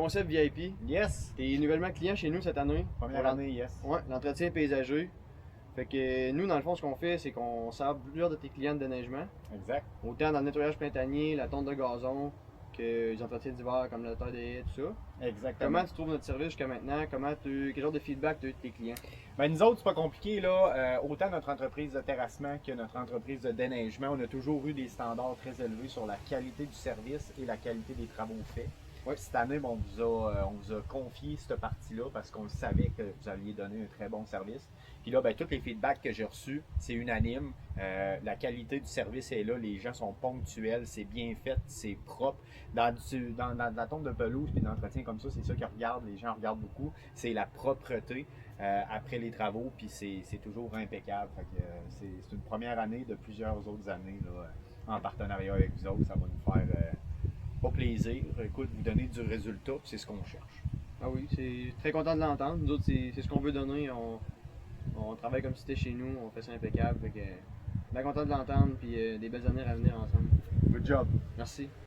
Concept VIP. Yes! T'es nouvellement client chez nous cette année. Première année, yes. Ouais, l'entretien paysager. Fait que nous, dans le fond, ce qu'on fait, c'est qu'on sert plusieurs de tes clients de déneigement. Exact. Autant dans le nettoyage printanier, la tonte de gazon, que les entretiens d'hiver comme la taille des haies, tout ça. Exactement. Comment tu trouves notre service jusqu'à maintenant? Quel genre de feedback tu as eu de tes clients? Ben, nous autres, c'est pas compliqué, là. Autant notre entreprise de terrassement que notre entreprise de déneigement, on a toujours eu des standards très élevés sur la qualité du service et la qualité des travaux faits. Ouais. Cette année, on vous a confié cette partie-là parce qu'on savait que vous alliez donner un très bon service. Puis là, ben, tous les feedbacks que j'ai reçus, c'est unanime. La qualité du service est là, les gens sont ponctuels, c'est bien fait, c'est propre. Dans la tonte de pelouse et d'entretien comme ça, c'est ça qu'ils regardent, les gens regardent beaucoup. C'est la propreté après les travaux, puis c'est toujours impeccable. Fait que, c'est une première année de plusieurs autres années là, en partenariat avec vous autres. Ça va nous faire au plaisir. Écoute, vous donner du résultat, puis c'est ce qu'on cherche. Ah oui, c'est très content de l'entendre. Nous autres, c'est ce qu'on veut donner. On travaille comme si c'était chez nous, on fait ça impeccable. Fait que, bien content de l'entendre, puis des belles années à venir ensemble. Good job! Merci.